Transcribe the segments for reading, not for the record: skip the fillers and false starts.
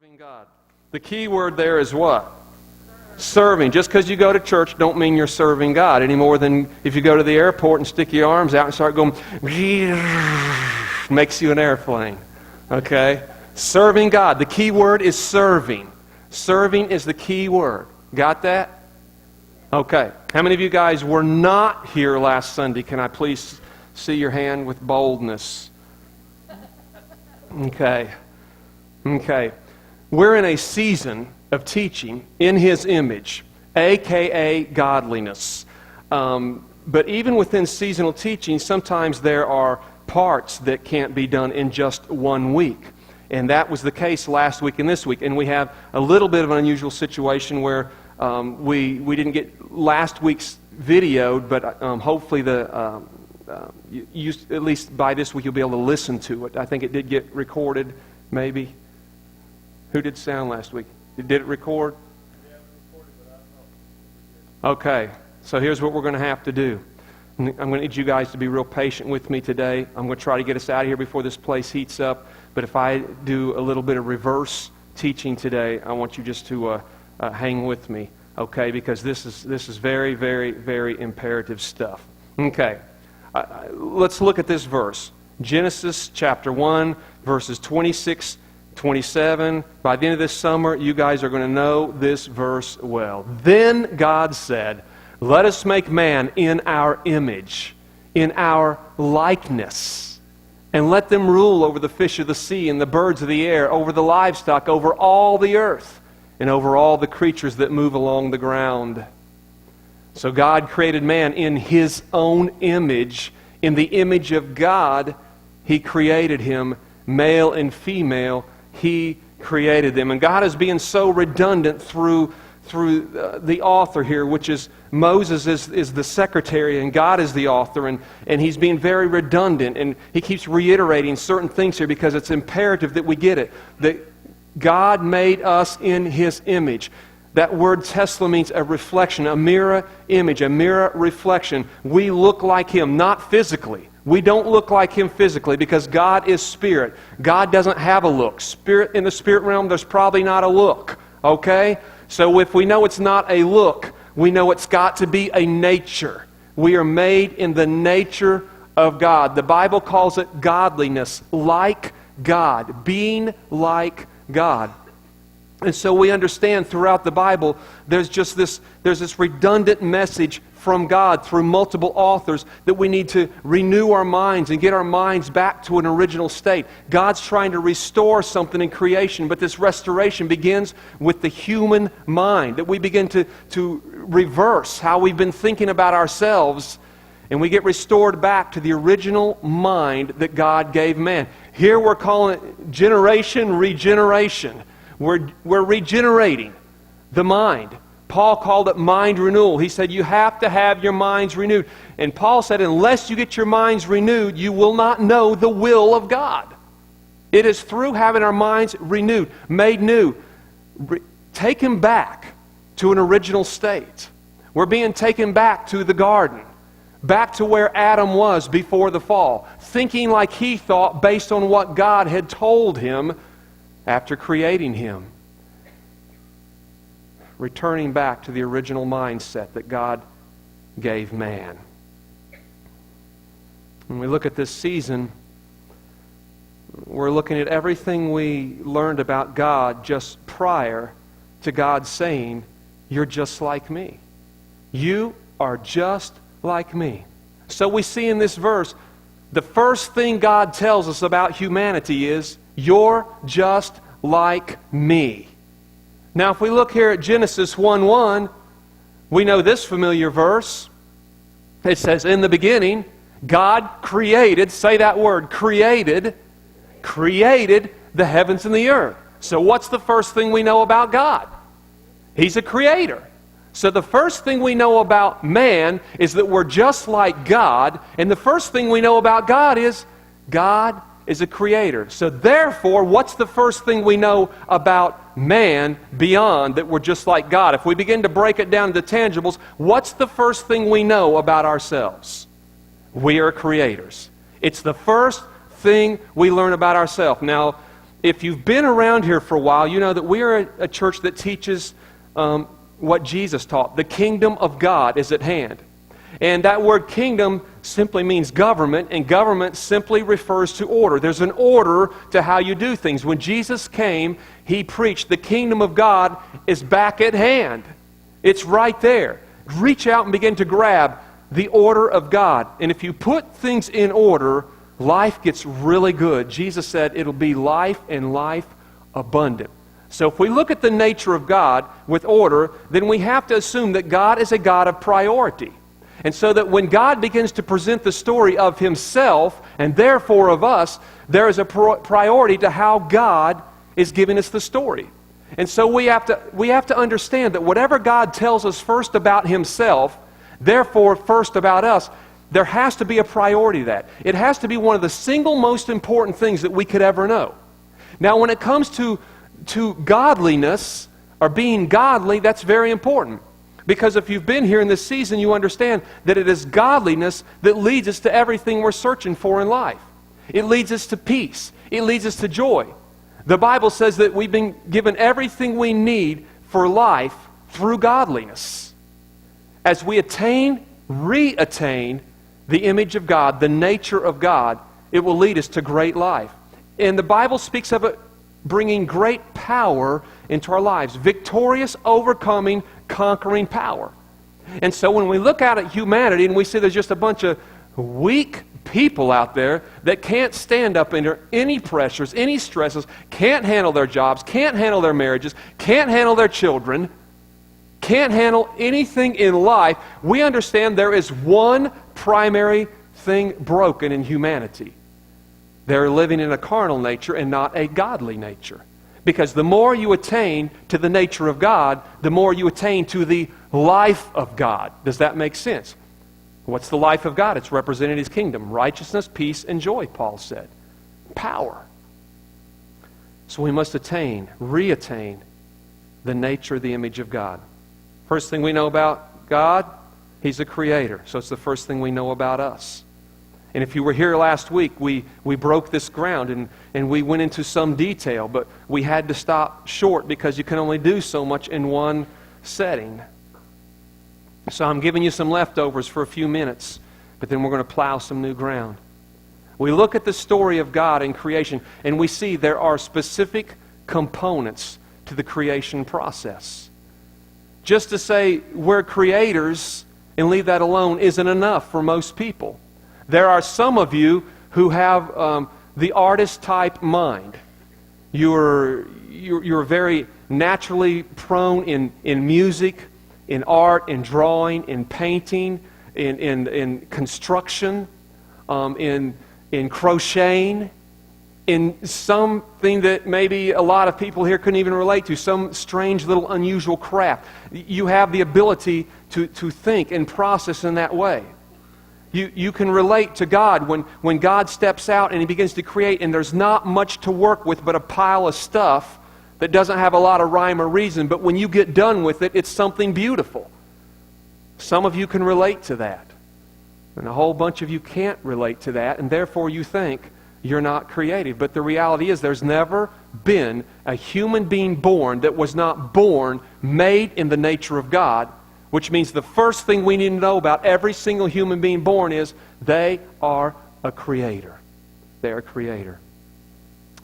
Serving God. The key word there is what? Serving. Just because you go to church don't mean you're serving God any more than if you go to the airport and stick your arms out and start going, makes you an airplane. Okay? Serving God. The key word is serving. Serving is the key word. Got that? Okay. How many of you guys were not here last Sunday? Can I please see your hand with boldness? Okay. Okay. We're in a season of teaching in His image, a.k.a. godliness. But even within seasonal teaching, sometimes there are parts that can't be done in just 1 week. And that was the case last week and this week. And we have a little bit of an unusual situation where we didn't get last week's videoed, but hopefully at least by this week you'll be able to listen to it. I think it did get recorded, maybe. Who did sound last week? Did it record? Yeah, it recorded, but I don't know. Okay, so here's what we're going to have to do. I'm going to need you guys to be real patient with me today. I'm going to try to get us out of here before this place heats up. But if I do a little bit of reverse teaching today, I want you just to hang with me, okay? Because this is very, very, very imperative stuff. Okay, let's look at this verse. Genesis chapter 1, verses 26, 27. By the end of this summer, you guys are going to know this verse well. Then God said, "Let us make man in our image, in our likeness, and let them rule over the fish of the sea and the birds of the air, over the livestock, over all the earth, and over all the creatures that move along the ground." So God created man in His own image. In the image of God, He created him, male and female. He created them. And God is being so redundant through the author here, which is Moses is the secretary and God is the author. And he's being very redundant. And he keeps reiterating certain things here because it's imperative that we get it. That God made us in His image. That word Tesla means a reflection, a mirror image, a mirror reflection. We look like Him, not physically. We don't look like Him physically because God is spirit. God doesn't have a look. In the spirit realm, there's probably not a look. Okay? So if we know it's not a look, we know it's got to be a nature. We are made in the nature of God. The Bible calls it godliness, like God, being like God. And so we understand throughout the Bible, there's this redundant message from God through multiple authors that we need to renew our minds and get our minds back to an original state. God's trying to restore something in creation, but this restoration begins with the human mind, that we begin to reverse how we've been thinking about ourselves, and we get restored back to the original mind that God gave man. Here we're calling it generation, regeneration. We're regenerating the mind. Paul called it mind renewal. He said you have to have your minds renewed. And Paul said unless you get your minds renewed, you will not know the will of God. It is through having our minds renewed, made new, taken back to an original state. We're being taken back to the garden, back to where Adam was before the fall, thinking like he thought based on what God had told him after creating him. Returning back to the original mindset that God gave man. When we look at this season, we're looking at everything we learned about God just prior to God saying, "You're just like me. You are just like me." So we see in this verse, the first thing God tells us about humanity is, "You're just like me." Now, if we look here at Genesis 1:1, we know this familiar verse. It says, "In the beginning, God created," say that word, created the heavens and the earth. So what's the first thing we know about God? He's a creator. So the first thing we know about man is that we're just like God, and the first thing we know about God is a creator. So therefore, what's the first thing we know about man beyond that we're just like God? If we begin to break it down into tangibles, what's the first thing we know about ourselves? We are creators. It's the first thing we learn about ourselves. Now, if you've been around here for a while, you know that we are a church that teaches what Jesus taught. The kingdom of God is at hand. And that word kingdom simply means government, and government simply refers to order. There's an order to how you do things. When Jesus came, He preached the kingdom of God is back at hand. It's right there. Reach out and begin to grab the order of God. And if you put things in order, life gets really good. Jesus said it'll be life and life abundant. So if we look at the nature of God with order, then we have to assume that God is a God of priority. And so that when God begins to present the story of Himself, and therefore of us, there is a priority to how God is giving us the story. And so we have to understand that whatever God tells us first about Himself, therefore first about us, there has to be a priority to that. It has to be one of the single most important things that we could ever know. Now when it comes to godliness, or being godly, that's very important. Because if you've been here in this season, you understand that it is godliness that leads us to everything we're searching for in life. It leads us to peace. It leads us to joy. The Bible says that we've been given everything we need for life through godliness. As we re-attain the image of God, the nature of God, it will lead us to great life. And the Bible speaks of it bringing great power into our lives. Victorious, overcoming, conquering power. And so when we look out at humanity and we see there's just a bunch of weak people out there that can't stand up under any pressures, any stresses, can't handle their jobs, can't handle their marriages, can't handle their children, can't handle anything in life, we understand there is one primary thing broken in humanity. They're living in a carnal nature and not a godly nature. Because the more you attain to the nature of God, the more you attain to the life of God. Does that make sense? What's the life of God? It's representing His kingdom. Righteousness, peace, and joy, Paul said. Power. So we must re-attain the nature, the image of God. First thing we know about God, He's a creator. So it's the first thing we know about us. And if you were here last week, we broke this ground and we went into some detail, but we had to stop short because you can only do so much in one setting. So I'm giving you some leftovers for a few minutes, but then we're going to plow some new ground. We look at the story of God in creation, and we see there are specific components to the creation process. Just to say we're creators and leave that alone isn't enough for most people. There are some of you who have the artist-type mind. You're very naturally prone in music, in art, in drawing, in painting, in construction, in crocheting, in something that maybe a lot of people here couldn't even relate to, some strange little unusual craft. You have the ability to think and process in that way. You can relate to God when God steps out and He begins to create and there's not much to work with but a pile of stuff that doesn't have a lot of rhyme or reason, but when you get done with it, it's something beautiful. Some of you can relate to that. And a whole bunch of you can't relate to that, and therefore you think you're not creative. But the reality is there's never been a human being born that was not born, made in the nature of God, which means the first thing we need to know about every single human being born is they are a creator. They are a creator.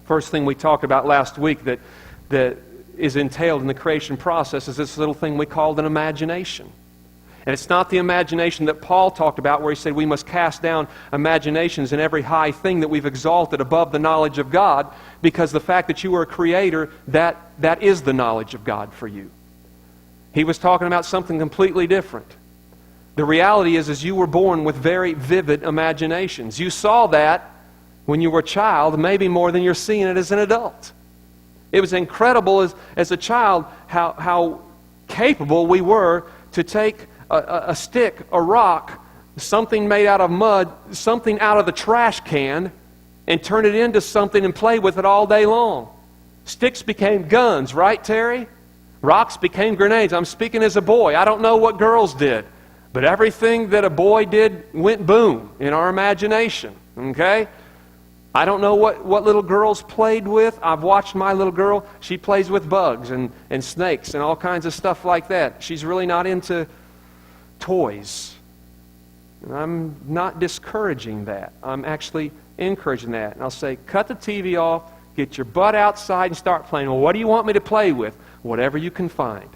First thing we talked about last week that is entailed in the creation process is this little thing we called an imagination. And it's not the imagination that Paul talked about where he said we must cast down imaginations and every high thing that we've exalted above the knowledge of God, because the fact that you are a creator, that is the knowledge of God for you. He was talking about something completely different. The reality is you were born with very vivid imaginations. You saw that when you were a child, maybe more than you're seeing it as an adult. It was incredible as a child how capable we were to take a stick, a rock, something made out of mud, something out of the trash can, and turn it into something and play with it all day long. Sticks became guns, right, Terry? Rocks became grenades. I'm speaking as a boy. I don't know what girls did, but everything that a boy did went boom in our imagination, okay? I don't know what little girls played with. I've watched my little girl. She plays with bugs and snakes and all kinds of stuff like that. She's really not into toys. And I'm not discouraging that. I'm actually encouraging that. And I'll say, cut the TV off, get your butt outside and start playing. Well, what do you want me to play with? Whatever you can find.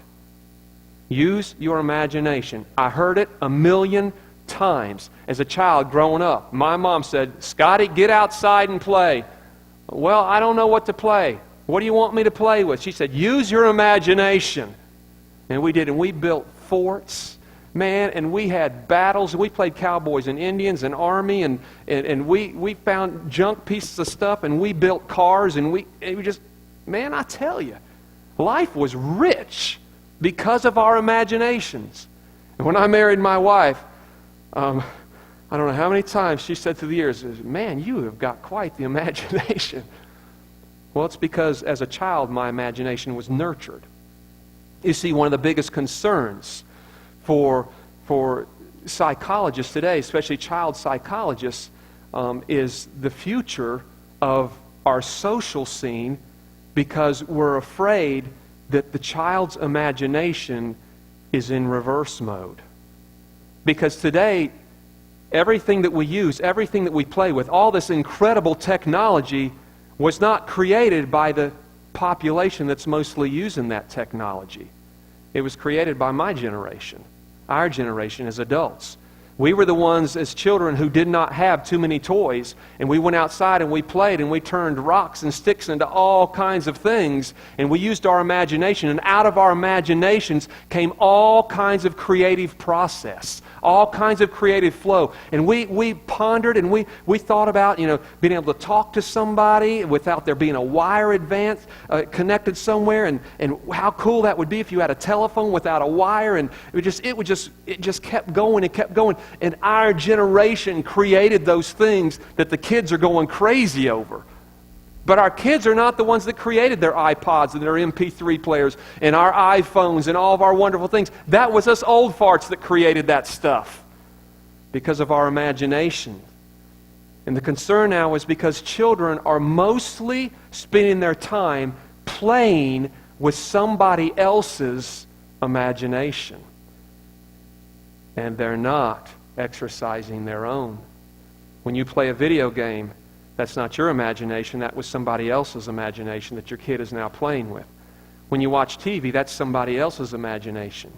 Use your imagination. I heard it a million times as a child growing up. My mom said, Scotty, get outside and play. Well, I don't know what to play. What do you want me to play with? She said, use your imagination. And we did, and we built forts, man, and we had battles, and we played cowboys and Indians and army, and we found junk pieces of stuff, and we built cars, and we just, man, I tell you, life was rich because of our imaginations. And when I married my wife, I don't know how many times she said through the years, man, you have got quite the imagination. Well, it's because as a child, my imagination was nurtured. You see, one of the biggest concerns for psychologists today, especially child psychologists, is the future of our social scene, because we're afraid that the child's imagination is in reverse mode. Because today, everything that we use, everything that we play with, all this incredible technology was not created by the population that's mostly using that technology. It was created by my generation, our generation as adults. We were the ones as children who did not have too many toys, and we went outside and we played and we turned rocks and sticks into all kinds of things, and we used our imagination, and out of our imaginations came all kinds of creative process, all kinds of creative flow. And we pondered and we thought about, being able to talk to somebody without there being a wire connected somewhere, and how cool that would be if you had a telephone without a wire, and it just kept going and kept going. And our generation created those things that the kids are going crazy over. But our kids are not the ones that created their iPods and their MP3 players and our iPhones and all of our wonderful things. That was us old farts that created that stuff because of our imagination. And the concern now is because children are mostly spending their time playing with somebody else's imagination. And they're not exercising their own. When you play a video game, that's not your imagination. That was somebody else's imagination that your kid is now playing with. When you watch TV, that's somebody else's imagination.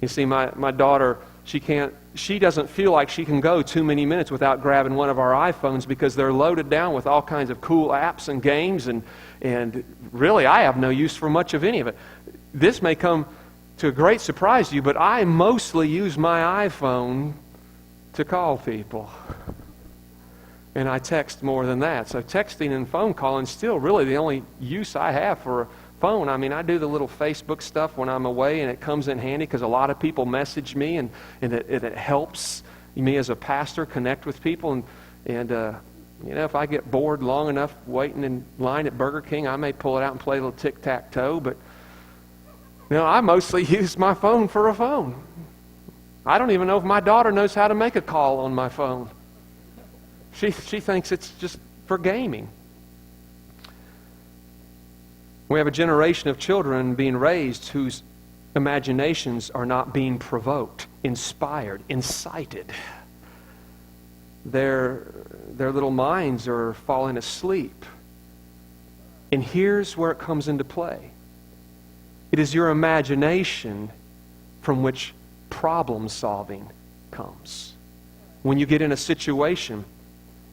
You see, my daughter, she doesn't feel like she can go too many minutes without grabbing one of our iPhones, because they're loaded down with all kinds of cool apps and games, and really I have no use for much of any of it. This may come to a great surprise to you, but I mostly use my iPhone to call people. And I text more than that. So texting and phone calling is still really the only use I have for a phone. I mean, I do the little Facebook stuff when I'm away, and it comes in handy because a lot of people message me, and it helps me as a pastor connect with people. And if I get bored long enough waiting in line at Burger King, I may pull it out and play a little tic-tac-toe. But I mostly use my phone for a phone. I don't even know if my daughter knows how to make a call on my phone. She thinks it's just for gaming. We have a generation of children being raised whose imaginations are not being provoked, inspired, incited. Their little minds are falling asleep. And here's where it comes into play. It is your imagination from which problem solving comes. When you get in a situation,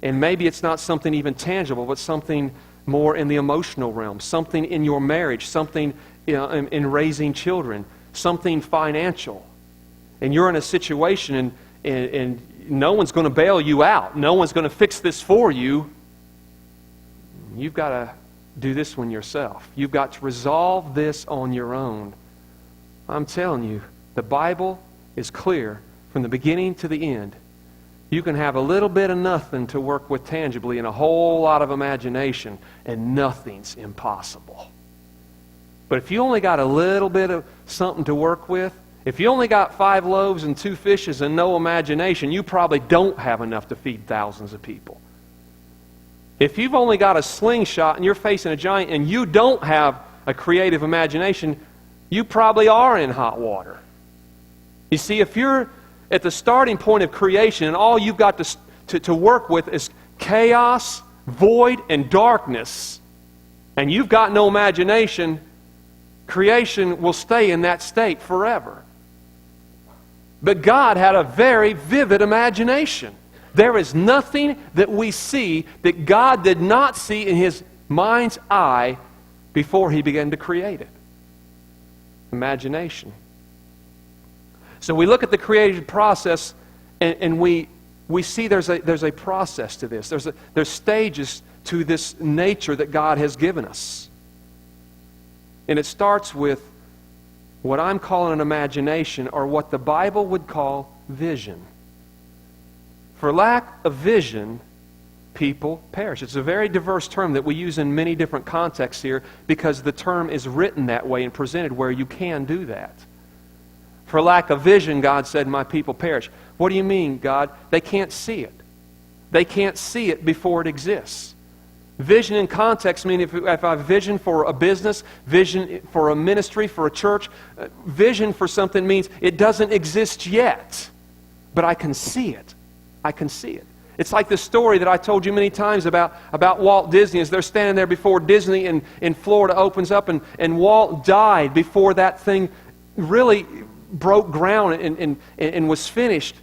and maybe it's not something even tangible, but something more in the emotional realm, something in your marriage, something in raising children, something financial. And you're in a situation and no one's going to bail you out. No one's going to fix this for you. You've got to do this one yourself. You've got to resolve this on your own. I'm telling you, the Bible is clear from the beginning to the end. You can have a little bit of nothing to work with tangibly and a whole lot of imagination, and nothing's impossible. But if you only got a little bit of something to work with, if you only got 5 loaves and 2 fishes and no imagination, you probably don't have enough to feed thousands of people. If you've only got a slingshot and you're facing a giant and you don't have a creative imagination, you probably are in hot water. You see, if you're at the starting point of creation and all you've got to work with is chaos, void, and darkness, and you've got no imagination, creation will stay in that state forever. But God had a very vivid imagination. There is nothing that we see that God did not see in His mind's eye before He began to create it. Imagination. So we look at the creative process and we see there's a process to this. There's stages to this nature that God has given us. And it starts with what I'm calling an imagination, or what the Bible would call vision. For lack of vision, people perish. It's a very diverse term that we use in many different contexts here because the term is written that way and presented where you can do that. For lack of vision, God said, my people perish. What do you mean, God? They can't see it. They can't see it before it exists. Vision in context means if I have vision for a business, vision for a ministry, for a church, vision for something means it doesn't exist yet, but I can see it. I can see it. It's like the story that I told you many times about Walt Disney as they're standing there before Disney in Florida opens up, and Walt died before that thing really broke ground and was finished.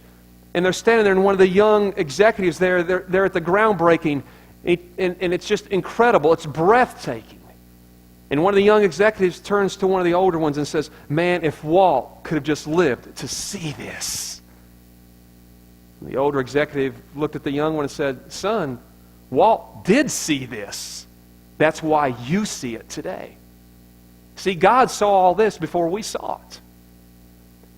And they're standing there, and one of the young executives there, they're at the groundbreaking, and it's just incredible. It's breathtaking. And one of the young executives turns to one of the older ones and says, man, if Walt could have just lived to see this. And the older executive looked at the young one and said, son, Walt did see this. That's why you see it today. See, God saw all this before we saw it.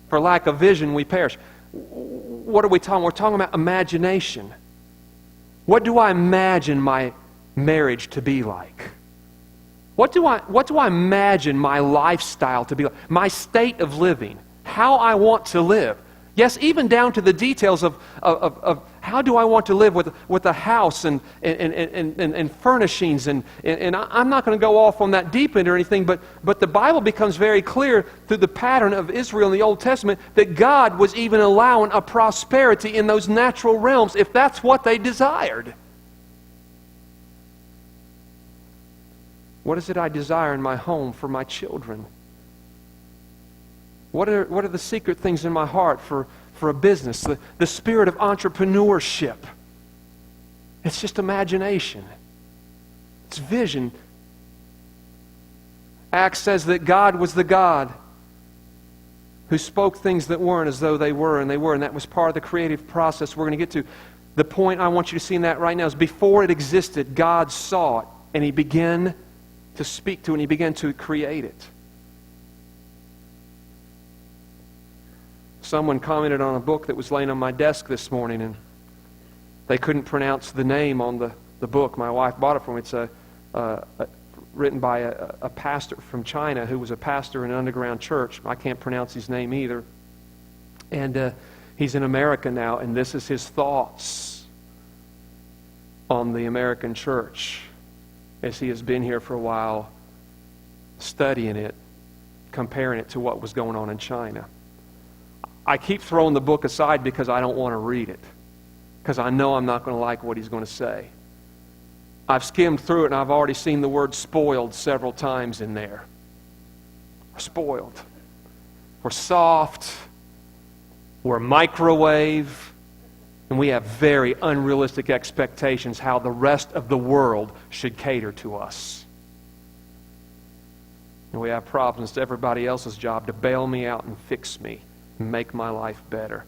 For lack of vision, we perish. What are we talking? We're talking about imagination. What do I imagine my marriage to be like? What do I imagine my lifestyle to be like? My state of living. How I want to live. Yes, even down to the details of how do I want to live with a house and furnishings. And I'm not going to go off on that deep end or anything, but the Bible becomes very clear through the pattern of Israel in the Old Testament that God was even allowing a prosperity in those natural realms if that's what they desired. What is it I desire in my home for my children? What are the secret things in my heart for a business? The spirit of entrepreneurship. It's just imagination. It's vision. Acts says that God was the God who spoke things that weren't as though they were, and they were. And that was part of the creative process we're going to get to. The point I want you to see in that right now is before it existed, God saw it, and He began to speak to it, and He began to create it. Someone commented on a book that was laying on my desk this morning, and they couldn't pronounce the name on the book. My wife bought it for me. It's written by a pastor from China who was a pastor in an underground church. I can't pronounce his name either. And he's in America now, and this is his thoughts on the American church as he has been here for a while, studying it, comparing it to what was going on in China. I keep throwing the book aside because I don't want to read it, because I know I'm not going to like what he's going to say. I've skimmed through it, and I've already seen the word spoiled several times in there. We're spoiled. We're soft. We're microwave. And we have very unrealistic expectations how the rest of the world should cater to us. And we have problems. It's everybody else's job to bail me out and fix me. Make my life better.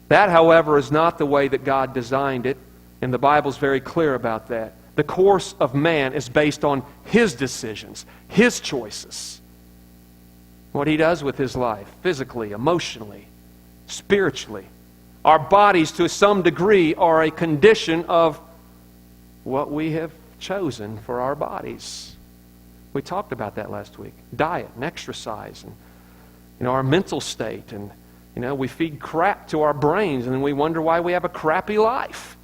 That, however, is not the way that God designed it, and the Bible's very clear about that. The course of man is based on his decisions, his choices. What he does with his life, physically, emotionally, spiritually. Our bodies, to some degree, are a condition of what we have chosen for our bodies. We talked about that last week. Diet and exercise and our mental state, and we feed crap to our brains, and then we wonder why we have a crappy life.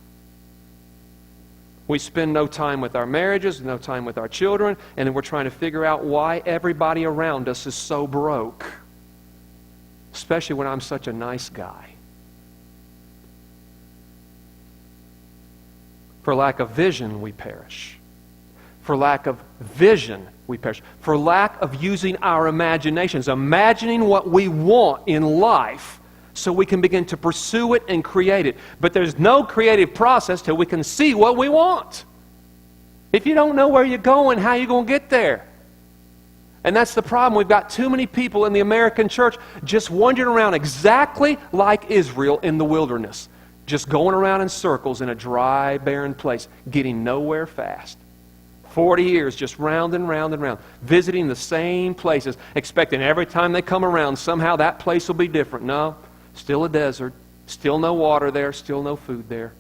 We spend no time with our marriages, no time with our children, and then we're trying to figure out why everybody around us is so broke. Especially when I'm such a nice guy. For lack of vision, we perish. For lack of vision, we perish. For lack of using our imaginations, imagining what we want in life, so we can begin to pursue it and create it. But there's no creative process till we can see what we want. If you don't know where you're going, how are you going to get there? And that's the problem. We've got too many people in the American church just wandering around exactly like Israel in the wilderness. Just going around in circles in a dry, barren place, getting nowhere fast. 40 years just round and round and round, visiting the same places, expecting every time they come around, somehow that place will be different. No. Still a desert, still no water there, still no food there.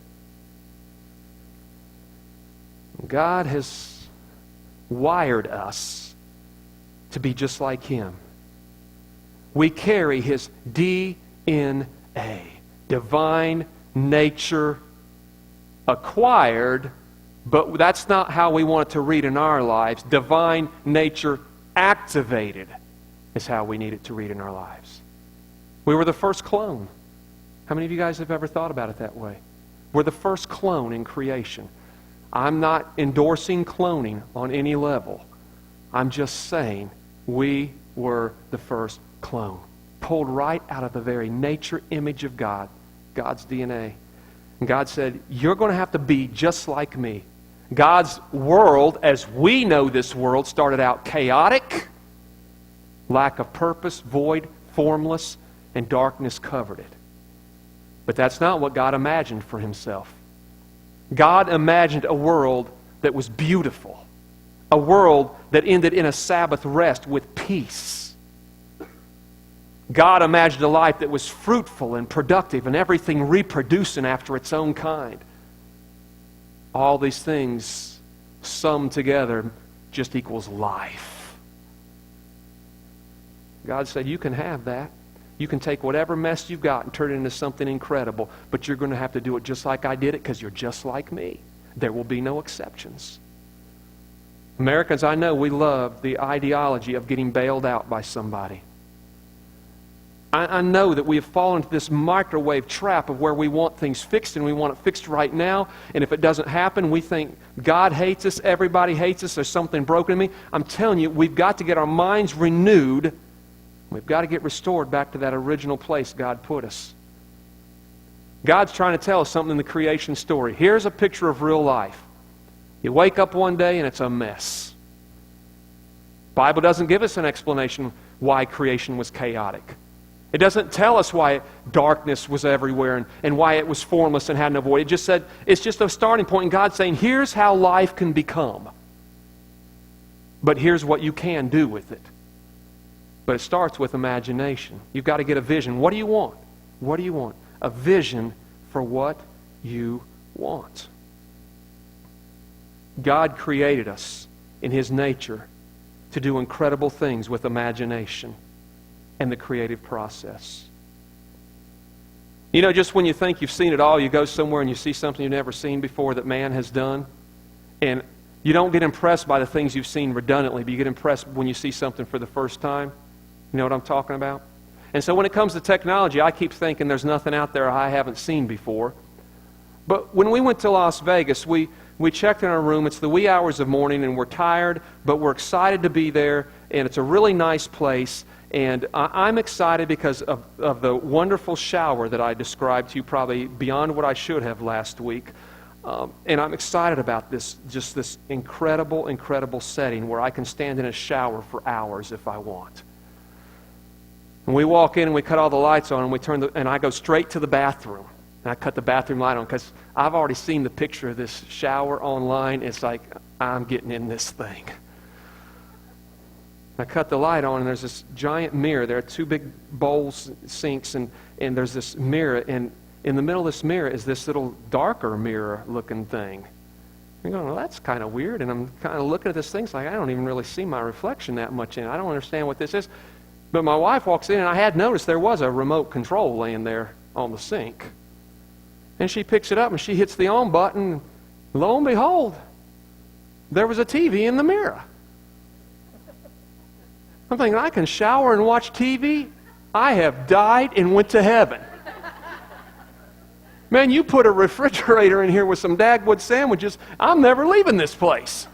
God has wired us to be just like Him. We carry His DNA, divine nature acquired, but that's not how we want it to read in our lives. Divine nature activated is how we need it to read in our lives. We were the first clone. How many of you guys have ever thought about it that way? We're the first clone in creation. I'm not endorsing cloning on any level. I'm just saying we were the first clone. Pulled right out of the very nature image of God, God's DNA. And God said, you're going to have to be just like me. God's world, as we know this world, started out chaotic, lack of purpose, void, formless, and darkness covered it. But that's not what God imagined for Himself. God imagined a world that was beautiful, a world that ended in a Sabbath rest with peace. God imagined a life that was fruitful and productive and everything reproducing after its own kind. All these things summed together just equals life. God said, you can have that. You can take whatever mess you've got and turn it into something incredible, but you're going to have to do it just like I did it because you're just like me. There will be no exceptions. Americans, I know we love the ideology of getting bailed out by somebody. I know that we have fallen into this microwave trap of where we want things fixed and we want it fixed right now, and if it doesn't happen, we think God hates us, everybody hates us, there's something broken in me. I'm telling you, we've got to get our minds renewed. We've got to get restored back to that original place God put us. God's trying to tell us something in the creation story. Here's a picture of real life. You wake up one day and it's a mess. The Bible doesn't give us an explanation why creation was chaotic. It doesn't tell us why darkness was everywhere and why it was formless and had no void. It just said, it's just a starting point, and God's saying, here's how life can become. But here's what you can do with it. But it starts with imagination. You've got to get a vision. What do you want? What do you want? A vision for what you want. God created us in His nature to do incredible things with imagination and the creative process. You know, just when you think you've seen it all, you go somewhere and you see something you've never seen before that man has done. And you don't get impressed by the things you've seen redundantly, but you get impressed when you see something for the first time. You know what I'm talking about? And so when it comes to technology, I keep thinking there's nothing out there I haven't seen before. But when we went to Las Vegas, we checked in our room. It's the wee hours of morning, and we're tired, but we're excited to be there, and it's a really nice place. And I'm excited because of the wonderful shower that I described to you, probably beyond what I should have last week. And I'm excited about this incredible, incredible setting where I can stand in a shower for hours if I want. And we walk in and we cut all the lights on and I go straight to the bathroom. And I cut the bathroom light on because I've already seen the picture of this shower online. It's like, I'm getting in this thing. I cut the light on and there's this giant mirror. There are two big bowls, sinks, and there's this mirror. And in the middle of this mirror is this little darker mirror-looking thing. You're going, well, that's kind of weird. And I'm kind of looking at this thing. It's like, I don't even really see my reflection that much in it. I don't understand what this is. But my wife walks in, and I had noticed there was a remote control laying there on the sink. And she picks it up, and she hits the on button, Lo and behold, there was a TV in the mirror. I'm thinking, I can shower and watch TV? I have died and went to heaven. Man, you put a refrigerator in here with some Dagwood sandwiches, I'm never leaving this place.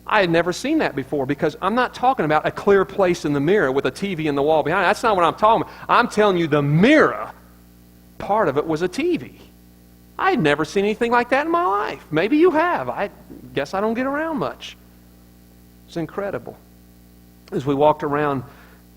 I had never seen that before, because I'm not talking about a clear place in the mirror with a TV in the wall behind it. That's not what I'm talking about. I'm telling you, the mirror, part of it was a TV. I had never seen anything like that in my life. Maybe you have. I guess I don't get around much. It's incredible. As we walked around,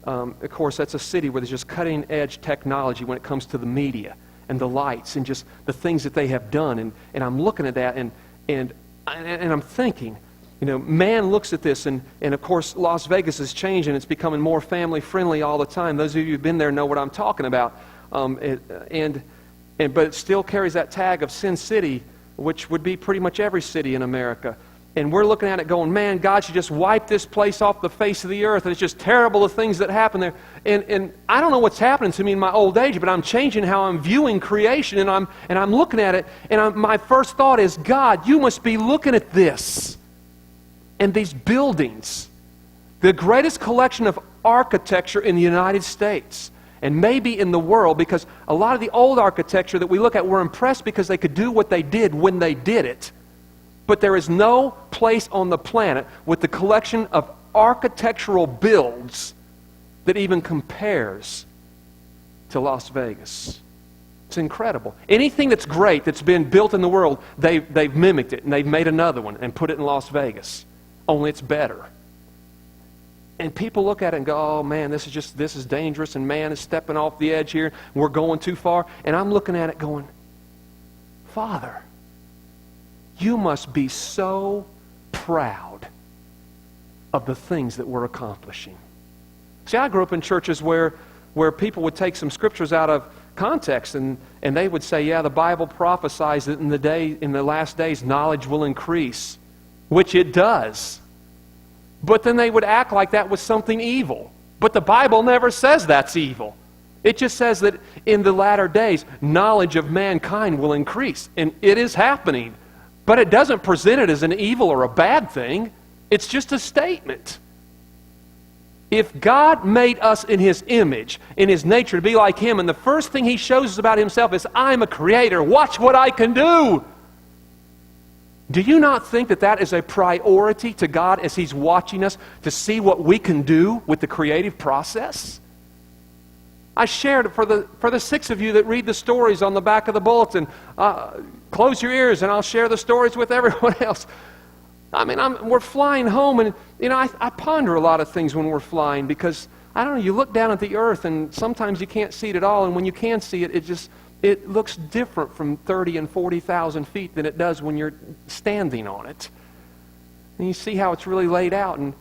of course, that's a city where there's just cutting-edge technology when it comes to the media and the lights and just the things that they have done. And I'm looking at that, and I'm thinking, you know, man looks at this, and of course, Las Vegas has changed, and it's becoming more family-friendly all the time. Those of you who've been there know what I'm talking about. But it still carries that tag of Sin City, which would be pretty much every city in America. And we're looking at it going, man, God should just wipe this place off the face of the earth. And it's just terrible, the things that happen there. And I don't know what's happening to me in my old age, but I'm changing how I'm viewing creation. And I'm looking at it, and my first thought is, God, you must be looking at this. And these buildings, the greatest collection of architecture in the United States, and maybe in the world, because a lot of the old architecture that we look at, we're impressed because they could do what they did when they did it. But there is no place on the planet with the collection of architectural builds that even compares to Las Vegas. It's incredible. Anything that's great that's been built in the world, they've mimicked it, and they've made another one and put it in Las Vegas. Only it's better. And people look at it and go, oh man, this is dangerous, and man is stepping off the edge here, and we're going too far. And I'm looking at it going, Father, you must be so proud of the things that we're accomplishing. See, I grew up in churches where people would take some scriptures out of context, and they would say, yeah, the Bible prophesies that in the last days knowledge will increase, which it does. But then they would act like that was something evil. But the Bible never says that's evil. It just says that in the latter days, knowledge of mankind will increase. And it is happening. But it doesn't present it as an evil or a bad thing. It's just a statement. If God made us in His image, in His nature, to be like Him, and the first thing He shows us about Himself is, I'm a creator, watch what I can do. Do you not think that that is a priority to God as He's watching us to see what we can do with the creative process? I shared it for the 6 of you that read the stories on the back of the bulletin. Close your ears and I'll share the stories with everyone else. I mean, we're flying home, and you know, I ponder a lot of things when we're flying, because I don't know, you look down at the earth and sometimes you can't see it at all, and when you can see it, it looks different from 30 and 40,000 feet than it does when you're standing on it. And you see how it's really laid out, and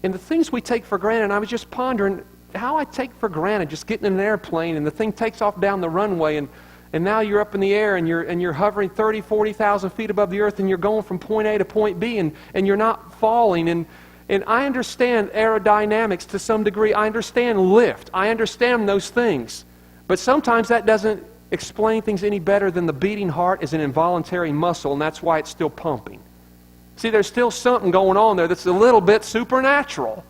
the things we take for granted. And I was just pondering how I take for granted just getting in an airplane, and the thing takes off down the runway, and now you're up in the air, and you're hovering 30, 40,000 feet above the earth, and you're going from point A to point B, and you're not falling. And I understand aerodynamics to some degree. I understand lift. I understand those things. But sometimes that doesn't explain things any better than the beating heart is an involuntary muscle, and that's why it's still pumping. See, there's still something going on there that's a little bit supernatural.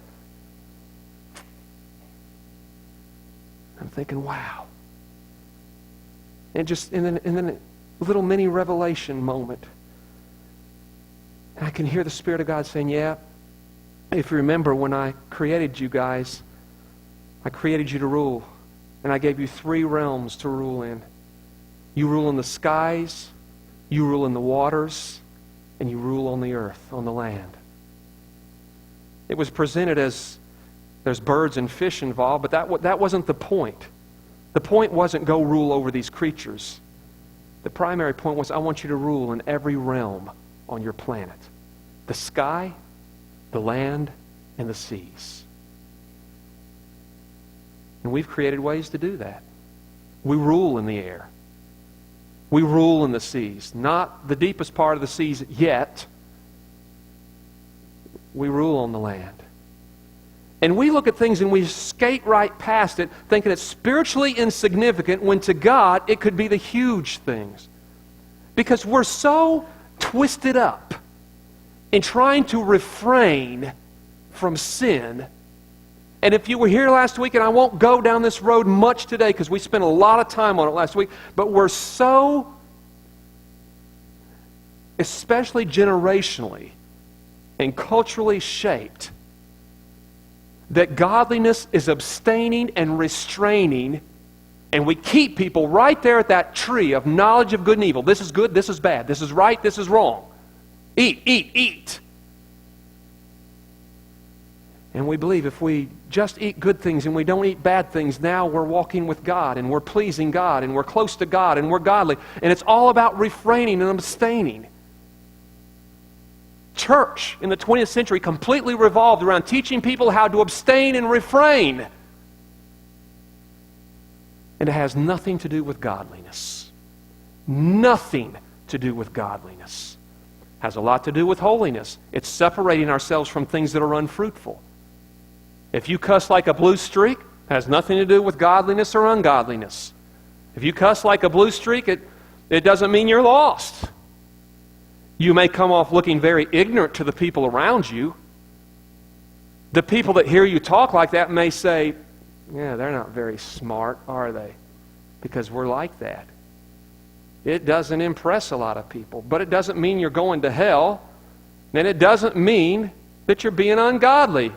I'm thinking, wow. And then a little mini revelation moment. And I can hear the Spirit of God saying, yeah, if you remember when I created you guys, I created you to rule. And I gave you 3 realms to rule in. You rule in the skies, you rule in the waters, and you rule on the earth, on the land. It was presented as there's birds and fish involved, but that wasn't the point. The point wasn't go rule over these creatures. The primary point was, I want you to rule in every realm on your planet. The sky, the land, and the seas. And we've created ways to do that. We rule in the air. We rule in the seas. Not the deepest part of the seas yet. We rule on the land. And we look at things and we skate right past it, thinking it's spiritually insignificant, when to God it could be the huge things. Because we're so twisted up in trying to refrain from sin. And if you were here last week, and I won't go down this road much today because we spent a lot of time on it last week, but we're so, especially generationally and culturally shaped, that godliness is abstaining and restraining, and we keep people right there at that tree of knowledge of good and evil. This is good, this is bad, this is right, this is wrong. Eat, eat, eat. And we believe if we just eat good things and we don't eat bad things, now we're walking with God and we're pleasing God and we're close to God and we're godly. And it's all about refraining and abstaining. Church in the 20th century completely revolved around teaching people how to abstain and refrain. And it has nothing to do with godliness. Nothing to do with godliness. It has a lot to do with holiness. It's separating ourselves from things that are unfruitful. If you cuss like a blue streak, it has nothing to do with godliness or ungodliness. If you cuss like a blue streak, it doesn't mean you're lost. You may come off looking very ignorant to the people around you. The people that hear you talk like that may say, yeah, they're not very smart, are they? Because we're like that. It doesn't impress a lot of people, but it doesn't mean you're going to hell, and it doesn't mean that you're being ungodly.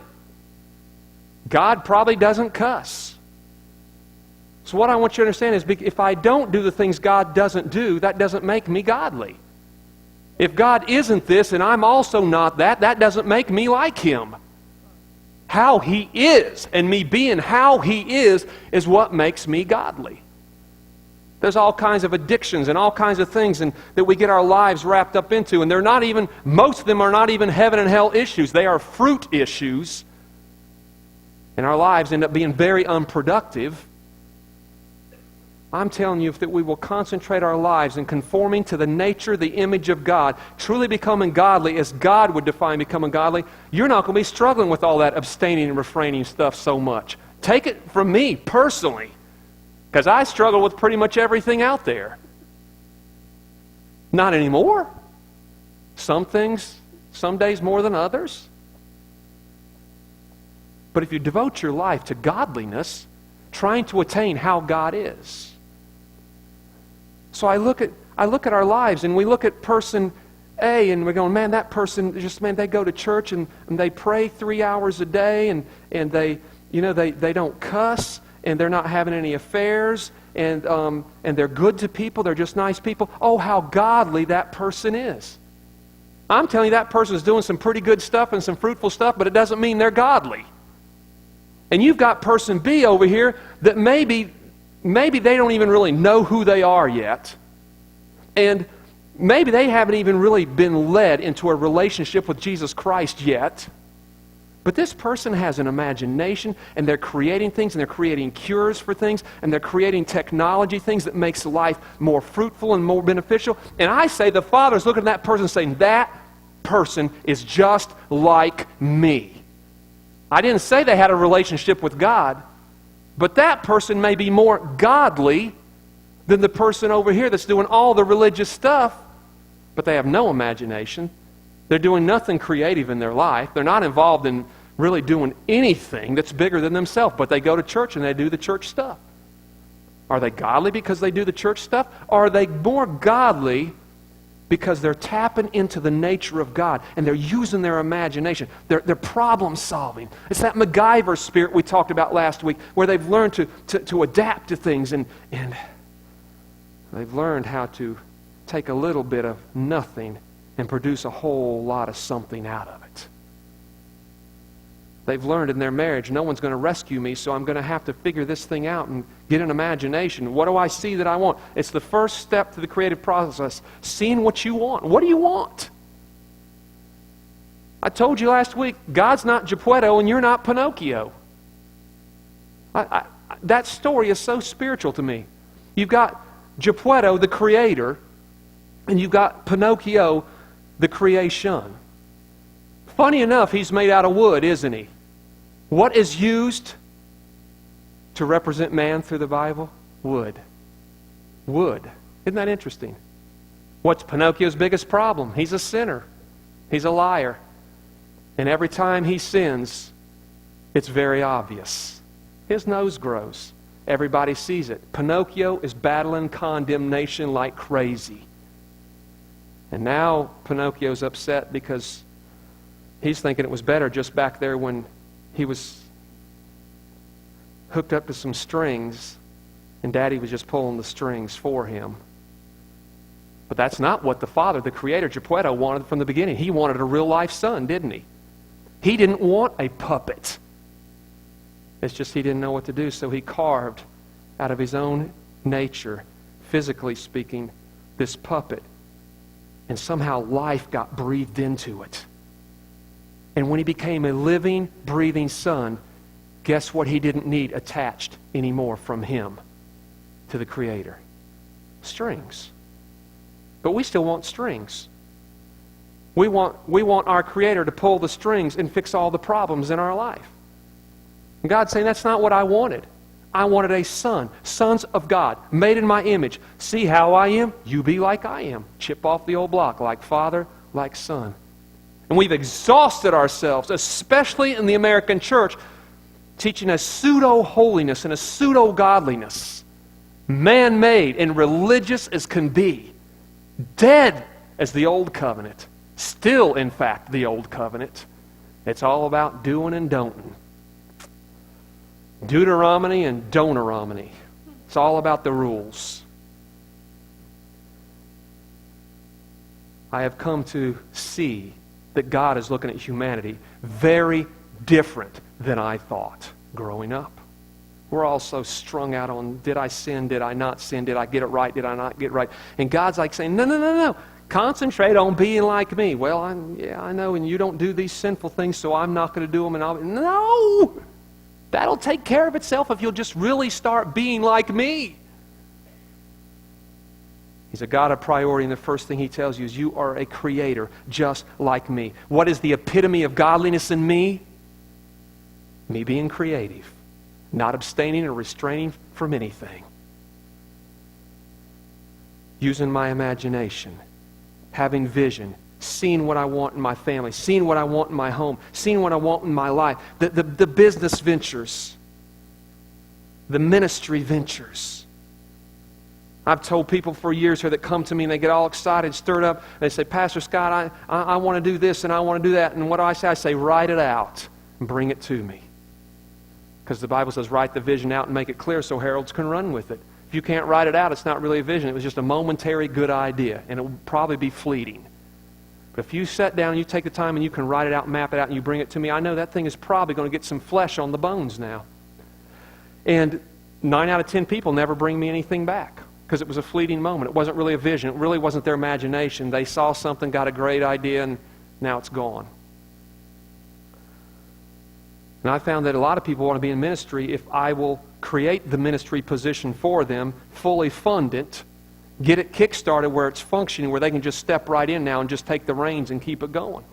God probably doesn't cuss. So what I want you to understand is if I don't do the things God doesn't do, that doesn't make me godly. If God isn't this and I'm also not that, that doesn't make me like Him. How He is and me being how He is what makes me godly. There's all kinds of addictions and all kinds of things that we get our lives wrapped up into, and they're not even, most of them are not even heaven and hell issues. They are fruit issues. And our lives end up being very unproductive. I'm telling you, if that we will concentrate our lives in conforming to the nature, the image of God, truly becoming godly as God would define becoming godly, you're not going to be struggling with all that abstaining and refraining stuff so much. Take it from me personally, because I struggle with pretty much everything out there. Not anymore. Some things, some days more than others. But if you devote your life to godliness, trying to attain how God is. So I look at our lives and we look at person A and we're going, man, that person just, man, they go to church and they pray 3 hours a day and they, you know, they don't cuss and they're not having any affairs and they're good to people, they're just nice people. Oh, how godly that person is. I'm telling you, that person is doing some pretty good stuff and some fruitful stuff, but it doesn't mean they're godly. And you've got person B over here that maybe they don't even really know who they are yet. And maybe they haven't even really been led into a relationship with Jesus Christ yet. But this person has an imagination, and they're creating things, and they're creating cures for things, and they're creating technology, things that makes life more fruitful and more beneficial. And I say the Father's looking at that person saying, that person is just like me. I didn't say they had a relationship with God, but that person may be more godly than the person over here that's doing all the religious stuff, but they have no imagination. They're doing nothing creative in their life. They're not involved in really doing anything that's bigger than themselves, but they go to church and they do the church stuff. Are they godly because they do the church stuff? Or are they more godly because they're tapping into the nature of God and they're using their imagination. They're problem solving. It's that MacGyver spirit we talked about last week where they've learned to adapt to things and they've learned how to take a little bit of nothing and produce a whole lot of something out of it. They've learned in their marriage, no one's going to rescue me, so I'm going to have to figure this thing out and get an imagination. What do I see that I want? It's the first step to the creative process, seeing what you want. What do you want? I told you last week, God's not Geppetto and you're not Pinocchio. That story is so spiritual to me. You've got Geppetto, the creator, and you've got Pinocchio, the creation. Funny enough, he's made out of wood, isn't he? What is used to represent man through the Bible? Wood. Wood. Isn't that interesting? What's Pinocchio's biggest problem? He's a sinner. He's a liar. And every time he sins, it's very obvious. His nose grows. Everybody sees it. Pinocchio is battling condemnation like crazy. And now Pinocchio's upset because he's thinking it was better just back there when he was hooked up to some strings and Daddy was just pulling the strings for him. But that's not what the Father, the Creator, Geppetto, wanted from the beginning. He wanted a real-life son, didn't he? He didn't want a puppet. It's just he didn't know what to do, so he carved out of his own nature, physically speaking, this puppet. And somehow life got breathed into it. And when he became a living, breathing son, guess what he didn't need attached anymore from him to the Creator? Strings. But we still want strings. We want our Creator to pull the strings and fix all the problems in our life. And God's saying, that's not what I wanted. I wanted a son, sons of God, made in my image. See how I am? You be like I am. Chip off the old block, like Father, like Son. And we've exhausted ourselves, especially in the American church, teaching a pseudo-holiness and a pseudo-godliness, man-made and religious as can be, dead as the old covenant, still, in fact, the old covenant. It's all about doing and don'ting. Deuteronomy and Doneronomy. It's all about the rules. I have come to see that God is looking at humanity very different than I thought growing up. We're all so strung out on, did I sin, did I not sin, did I get it right, did I not get it right? And God's like saying, no. Concentrate on being like me. Well, I know, and you don't do these sinful things, so I'm not going to do them. No! That'll take care of itself if you'll just really start being like me. He's a God of priority, and the first thing He tells you is you are a creator just like me. What is the epitome of godliness in me? Me being creative, not abstaining or restraining from anything. Using my imagination, having vision, seeing what I want in my family, seeing what I want in my home, seeing what I want in my life, the business ventures, the ministry ventures. I've told people for years here that come to me and they get all excited, stirred up. They say, Pastor Scott, I want to do this and I want to do that. And what do I say? I say, write it out and bring it to me. Because the Bible says, write the vision out and make it clear so heralds can run with it. If you can't write it out, it's not really a vision. It was just a momentary good idea, and it will probably be fleeting. But if you sit down and you take the time and you can write it out, map it out, and you bring it to me, I know that thing is probably going to get some flesh on the bones now. And 9 out of 10 people never bring me anything back because it was a fleeting moment. It wasn't really a vision. It really wasn't their imagination. They saw something, got a great idea, and now it's gone. And I found that a lot of people want to be in ministry if I will create the ministry position for them, fully fund it, get it kick-started where it's functioning, where they can just step right in now and just take the reins and keep it going.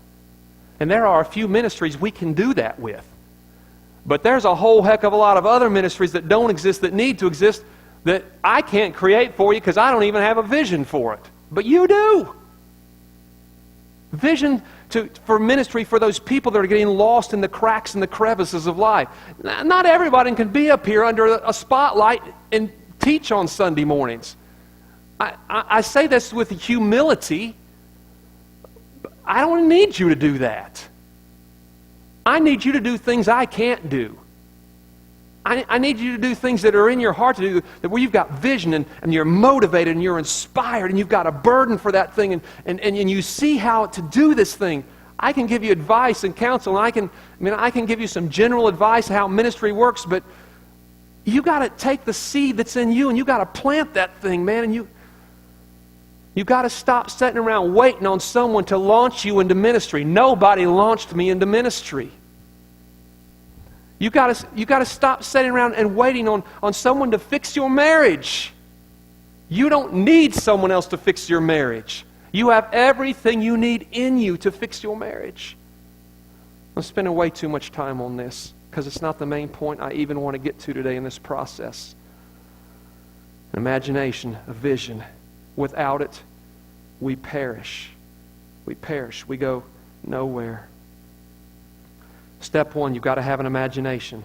And there are a few ministries we can do that with. But there's a whole heck of a lot of other ministries that don't exist, that need to exist, that I can't create for you because I don't even have a vision for it. But you do. Vision for ministry for those people that are getting lost in the cracks and the crevices of life. Not everybody can be up here under a spotlight and teach on Sunday mornings. I say this with humility. I don't need you to do that. I need you to do things I can't do. I need you to do things that are in your heart to do, that where you've got vision and you're motivated and you're inspired and you've got a burden for that thing and you see how to do this thing. I can give you advice and counsel, and I can give you some general advice how ministry works, but you got to take the seed that's in you and you got to plant that thing, man, and you got to stop sitting around waiting on someone to launch you into ministry. Nobody launched me into ministry. You got to stop sitting around and waiting on someone to fix your marriage. You don't need someone else to fix your marriage. You have everything you need in you to fix your marriage. I'm spending way too much time on this because it's not the main point I even want to get to today in this process. An imagination, a vision. Without it, we perish. We perish. We go nowhere. Step 1, you've got to have an imagination.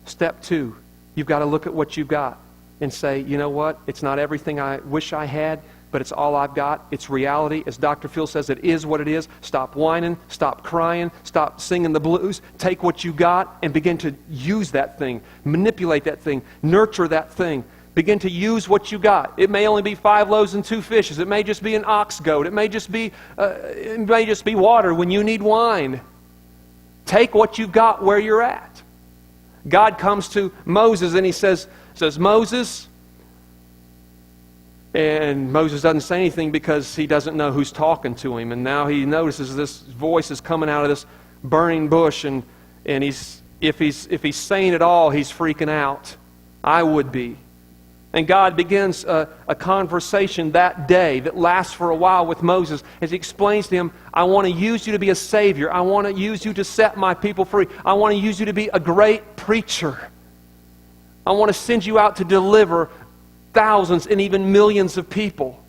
Step 2, you've got to look at what you've got and say, you know what? It's not everything I wish I had, but it's all I've got. It's reality. As Dr. Phil says, it is what it is. Stop whining. Stop crying. Stop singing the blues. Take what you got and begin to use that thing. Manipulate that thing. Nurture that thing. Begin to use what you got. It may only be 5 loaves and 2 fishes. It may just be an ox goat. It may just be water when you need wine. Take what you've got where you're at. God comes to Moses and he says, Moses, and Moses doesn't say anything because he doesn't know who's talking to him. And now he notices this voice is coming out of this burning bush, and if he's saying it all, he's freaking out. I would be. And God begins a conversation that day that lasts for a while with Moses as he explains to him, I want to use you to be a Savior. I want to use you to set my people free. I want to use you to be a great preacher. I want to send you out to deliver thousands and even millions of people.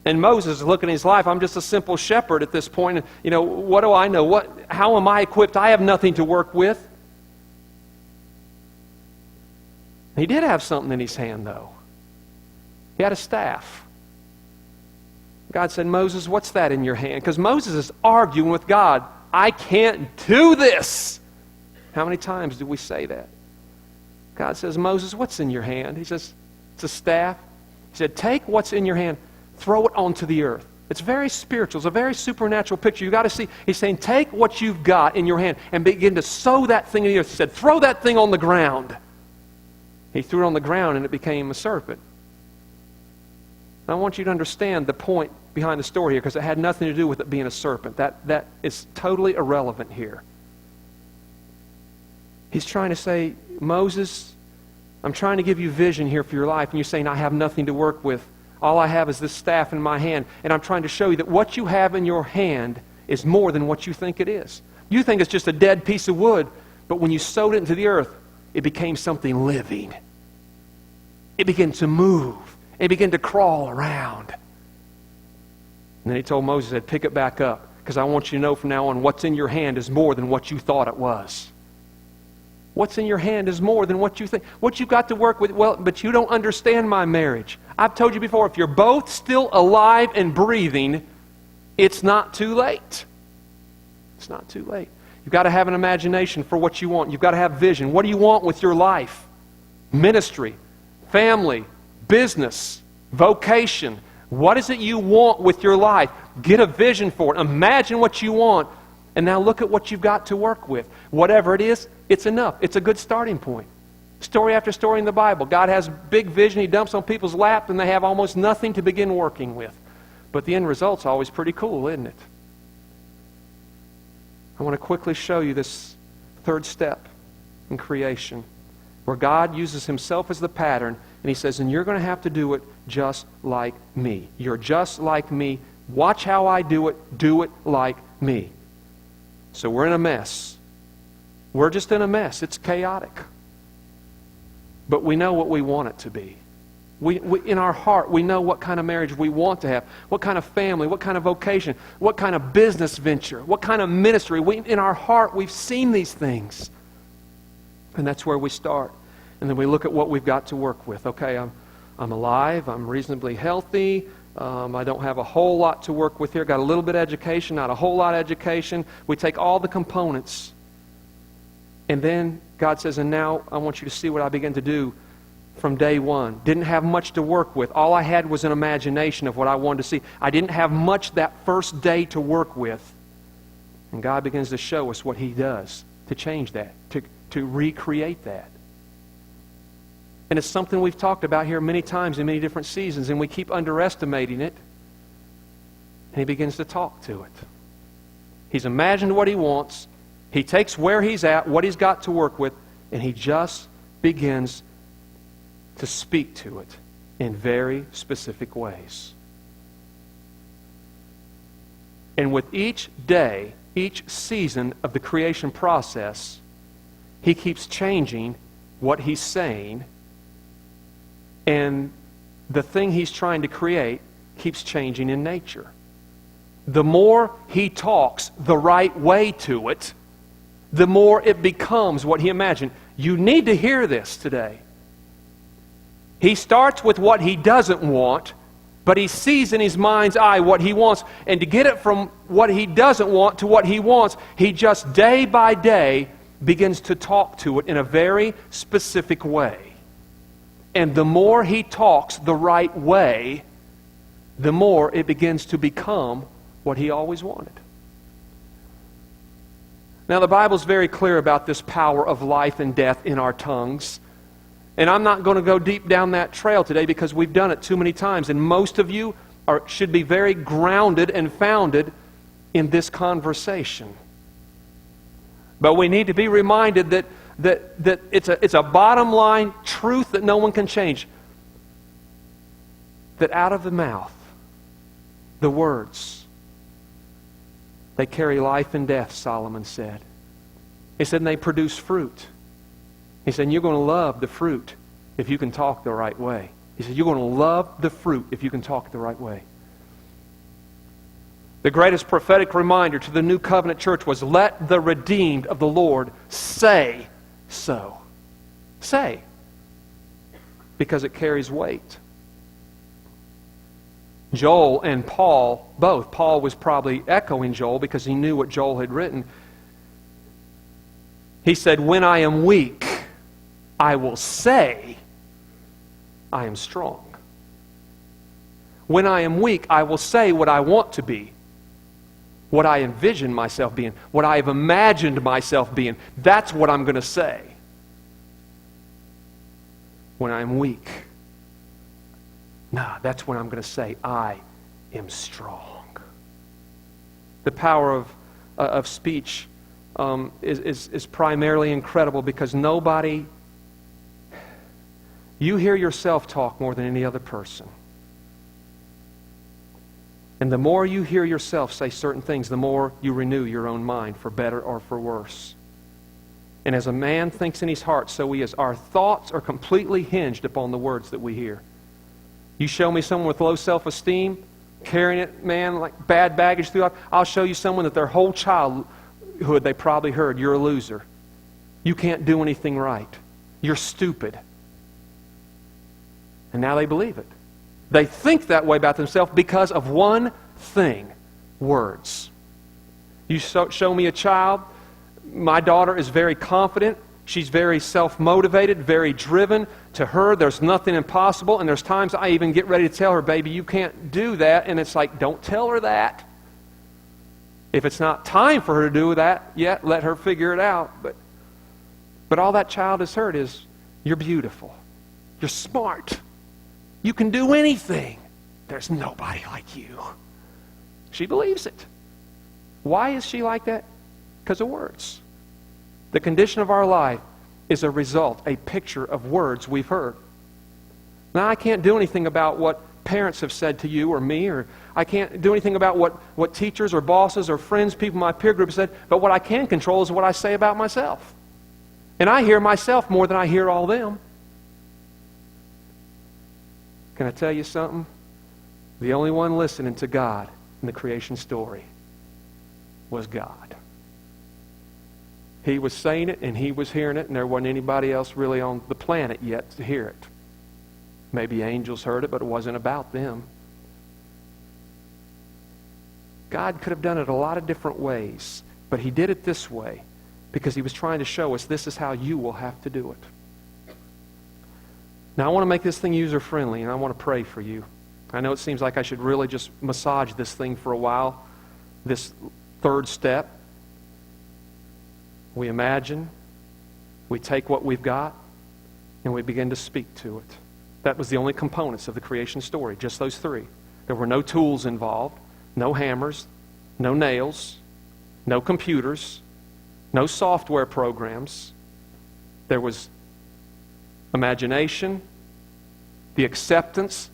And Moses is looking at his life. I'm just a simple shepherd at this point. What do I know? How am I equipped? I have nothing to work with. He did have something in his hand, though. He had a staff. God said, Moses, what's that in your hand? Because Moses is arguing with God. I can't do this. How many times do we say that? God says, Moses, what's in your hand? He says, it's a staff. He said, take what's in your hand, throw it onto the earth. It's very spiritual. It's a very supernatural picture. You've got to see. He's saying, take what you've got in your hand and begin to sow that thing in the earth. He said, throw that thing on the ground. He threw it on the ground and it became a serpent. I want you to understand the point behind the story here because it had nothing to do with it being a serpent. That is totally irrelevant here. He's trying to say, Moses, I'm trying to give you vision here for your life, and you're saying, I have nothing to work with. All I have is this staff in my hand, and I'm trying to show you that what you have in your hand is more than what you think it is. You think it's just a dead piece of wood, but when you sowed it into the earth, it became something living. It began to move. It began to crawl around. And then he told Moses, I'd pick it back up, because I want you to know from now on what's in your hand is more than what you thought it was. What's in your hand is more than what you think. What you've got to work with, well, but you don't understand my marriage. I've told you before, if you're both still alive and breathing, it's not too late. It's not too late. You've got to have an imagination for what you want. You've got to have vision. What do you want with your life? Ministry, family, business, vocation. What is it you want with your life? Get a vision for it. Imagine what you want. And now look at what you've got to work with. Whatever it is, it's enough. It's a good starting point. Story after story in the Bible. God has big vision He dumps on people's lap and they have almost nothing to begin working with. But the end result's always pretty cool, isn't it? I want to quickly show you this third step in creation where God uses Himself as the pattern and He says, and you're going to have to do it just like me. You're just like me. Watch how I do it. Do it like me. So we're in a mess. We're just in a mess. It's chaotic. But we know what we want it to be. We in our heart, we know what kind of marriage we want to have, what kind of family, what kind of vocation, what kind of business venture, what kind of ministry. In our heart, we've seen these things. And that's where we start. And then we look at what we've got to work with. Okay, I'm alive. I'm reasonably healthy. I don't have a whole lot to work with here. Got a little bit of education, not a whole lot of education. We take all the components. And then God says, and now I want you to see what I begin to do from day one. Didn't have much to work with. All I had was an imagination of what I wanted to see. I didn't have much that first day to work with. And God begins to show us what He does to change that, to recreate that. And it's something we've talked about here many times in many different seasons, and we keep underestimating it. And He begins to talk to it. He's imagined what He wants. He takes where He's at, what He's got to work with, and He just begins to speak to it in very specific ways. And with each day, each season of the creation process, He keeps changing what He's saying, and the thing He's trying to create keeps changing in nature. The more he talks the right way to it, the more it becomes what he imagined. You need to hear this today. He starts with what he doesn't want, but he sees in his mind's eye what he wants. And to get it from what he doesn't want to what he wants, he just day by day begins to talk to it in a very specific way. And the more he talks the right way, the more it begins to become what he always wanted. Now, the Bible's very clear about this power of life and death in our tongues. And I'm not going to go deep down that trail today because we've done it too many times. And most of you should be very grounded and founded in this conversation. But we need to be reminded that it's a bottom line truth that no one can change. That out of the mouth, the words, they carry life and death, Solomon said. He said, and they produce fruit. He said, you're going to love the fruit if you can talk the right way. He said, you're going to love the fruit if you can talk the right way. The greatest prophetic reminder to the New Covenant church was, let the redeemed of the Lord say so. Say. Because it carries weight. Joel and Paul, both. Paul was probably echoing Joel because he knew what Joel had written. He said, when I am weak, I will say, I am strong. When I am weak, I will say what I want to be, what I envision myself being, what I have imagined myself being. That's what I'm going to say. When I'm weak, that's when I'm going to say, I am strong. The power of speech is primarily incredible because nobody... You hear yourself talk more than any other person. And the more you hear yourself say certain things, the more you renew your own mind, for better or for worse. And as a man thinks in his heart, so he is. Our thoughts are completely hinged upon the words that we hear. You show me someone with low self-esteem, carrying it, man, like bad baggage through life. I'll show you someone that their whole childhood they probably heard, you're a loser. You can't do anything right. You're stupid. And now they believe it. They think that way about themselves because of one thing, words. You show me a child, my daughter is very confident, she's very self-motivated, very driven. To her, there's nothing impossible, and there's times I even get ready to tell her, baby, you can't do that, and it's like, don't tell her that. If it's not time for her to do that yet, let her figure it out. But all that child has heard is, you're beautiful, you're smart, you can do anything. There's nobody like you. She believes it. Why is she like that? Because of words. The condition of our life is a result, a picture of words we've heard. Now, I can't do anything about what parents have said to you or me, or I can't do anything about what teachers or bosses or friends, people in my peer group said, but what I can control is what I say about myself. And I hear myself more than I hear all them. Can I tell you something? The only one listening to God in the creation story was God. He was saying it, and He was hearing it, and there wasn't anybody else really on the planet yet to hear it. Maybe angels heard it, but it wasn't about them. God could have done it a lot of different ways, but He did it this way because He was trying to show us this is how you will have to do it. Now, I want to make this thing user-friendly, and I want to pray for you. I know it seems like I should really just massage this thing for a while, this third step. We imagine, we take what we've got, and we begin to speak to it. That was the only components of the creation story, just those three. There were no tools involved, no hammers, no nails, no computers, no software programs. There was imagination, the acceptance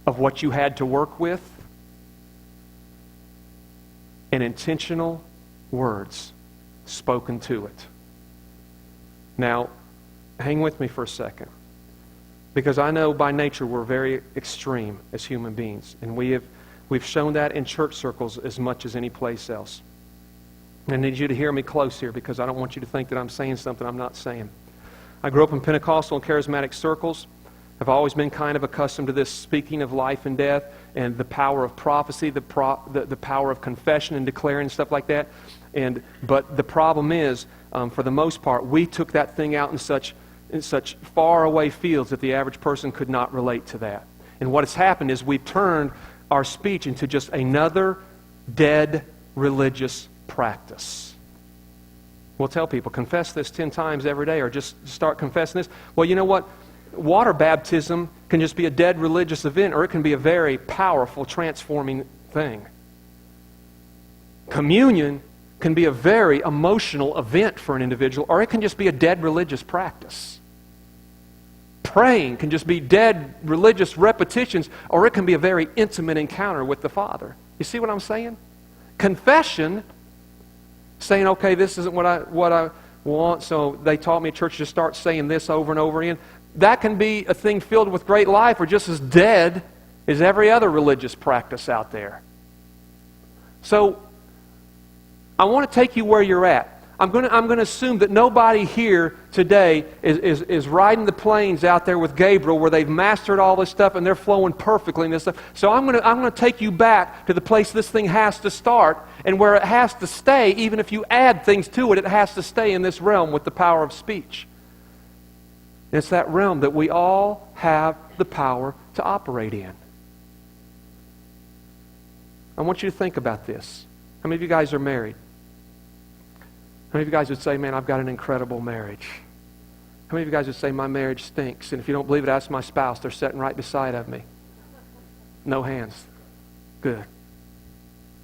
of what you had to work with, and intentional words spoken to it. Now, hang with me for a second. Because I know by nature we're very extreme as human beings. And we've shown that in church circles as much as any place else. And I need you to hear me close here because I don't want you to think that I'm saying something I'm not saying. I grew up in Pentecostal and charismatic circles. I've always been kind of accustomed to this speaking of life and death and the power of prophecy, the power of confession and declaring and stuff like that. But the problem is, for the most part, we took that thing out in such far away fields that the average person could not relate to that. And what has happened is we've turned our speech into just another dead religious practice. We'll tell people, confess this 10 times every day, or just start confessing this. Well, you know what? Water baptism can just be a dead religious event, or it can be a very powerful, transforming thing. Communion can be a very emotional event for an individual, or it can just be a dead religious practice. Praying can just be dead religious repetitions, or it can be a very intimate encounter with the Father. You see what I'm saying? Confession, saying, okay, this isn't what I want, so they taught me at church to start saying this over and over again. That can be a thing filled with great life, or just as dead as every other religious practice out there. So, I want to take you where you're at. I'm going to assume that nobody here today is riding the planes out there with Gabriel where they've mastered all this stuff and they're flowing perfectly in this stuff. So I'm going to take you back to the place this thing has to start and where it has to stay. Even if you add things to it, it has to stay in this realm with the power of speech. And it's that realm that we all have the power to operate in. I want you to think about this. How many of you guys are married? How many of you guys would say, man, I've got an incredible marriage? How many of you guys would say, my marriage stinks? And if you don't believe it, ask my spouse. They're sitting right beside of me. No hands. Good.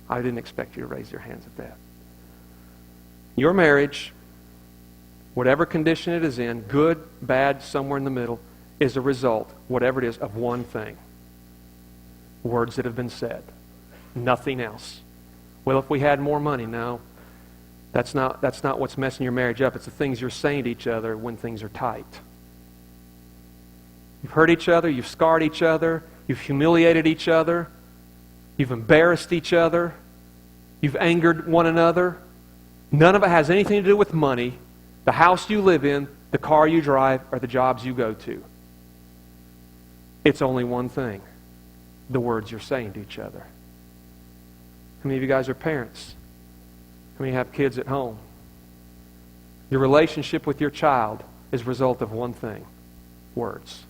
I didn't expect you to raise your hands at that. Your marriage, whatever condition it is in, good, bad, somewhere in the middle, is a result, whatever it is, of one thing. Words that have been said. Nothing else. Well, if we had more money, no. That's not what's messing your marriage up. It's the things you're saying to each other when things are tight. You've hurt each other. You've scarred each other. You've humiliated each other. You've embarrassed each other. You've angered one another. None of it has anything to do with money, the house you live in, the car you drive, or the jobs you go to. It's only one thing. The words you're saying to each other. How many of you guys are parents? How many have kids at home? Your relationship with your child is a result of one thing. Words.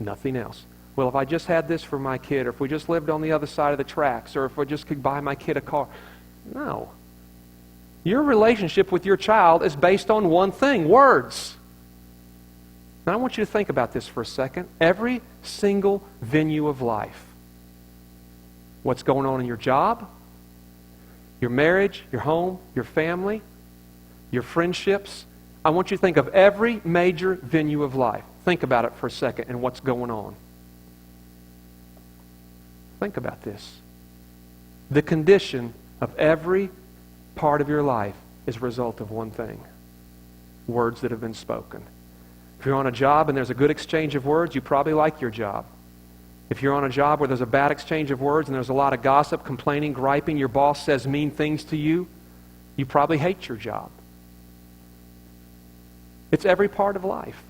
Nothing else. Well, if I just had this for my kid, or if we just lived on the other side of the tracks, or if I just could buy my kid a car. No. Your relationship with your child is based on one thing. Words. Now I want you to think about this for a second. Every single venue of life. What's going on in your job? Your marriage, your home, your family, your friendships. I want you to think of every major venue of life. Think about it for a second and what's going on. Think about this. The condition of every part of your life is a result of one thing. Words that have been spoken. If you're on a job and there's a good exchange of words, you probably like your job. If you're on a job where there's a bad exchange of words and there's a lot of gossip, complaining, griping, your boss says mean things to you, you probably hate your job. It's every part of life.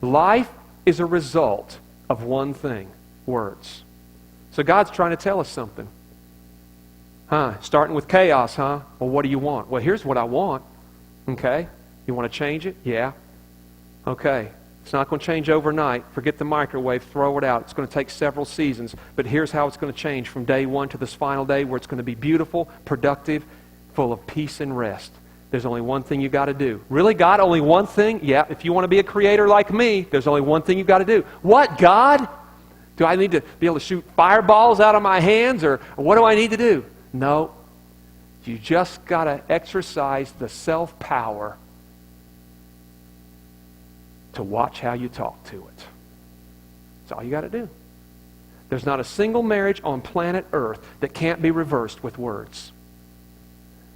Life is a result of one thing, words. So God's trying to tell us something. Starting with chaos, huh? Well, what do you want? Well, here's what I want. Okay? You want to change it? Yeah. Okay. It's not going to change overnight. Forget the microwave. Throw it out. It's going to take several seasons. But here's how it's going to change from day one to this final day where it's going to be beautiful, productive, full of peace and rest. There's only one thing you got to do. Really, God? Only one thing? Yeah. If you want to be a creator like me, there's only one thing you got to do. What, God? Do I need to be able to shoot fireballs out of my hands? Or what do I need to do? No. You just got to exercise the self-power to watch how you talk to it. That's all you got to do. There's not a single marriage on planet Earth that can't be reversed with words.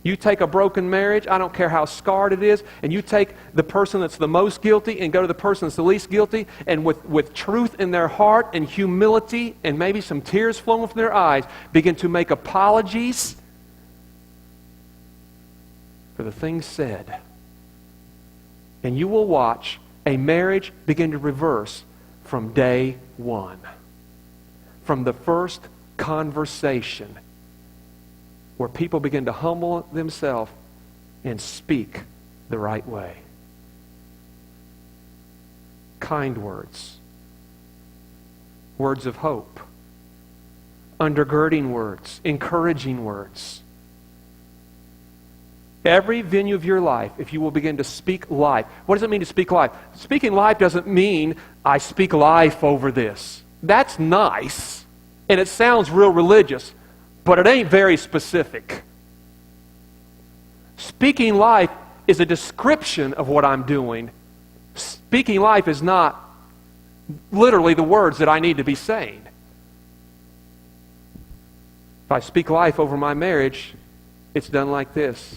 You take a broken marriage, I don't care how scarred it is, and you take the person that's the most guilty and go to the person that's the least guilty, and with truth in their heart and humility and maybe some tears flowing from their eyes, begin to make apologies for the things said. And you will watch a marriage begin to reverse from day one. From the first conversation, where people begin to humble themselves and speak the right way. Kind words. Words of hope. Undergirding words. Encouraging words. Every venue of your life, if you will begin to speak life. What does it mean to speak life? Speaking life doesn't mean I speak life over this. That's nice, and it sounds real religious, but it ain't very specific. Speaking life is a description of what I'm doing. Speaking life is not literally the words that I need to be saying. If I speak life over my marriage, it's done like this.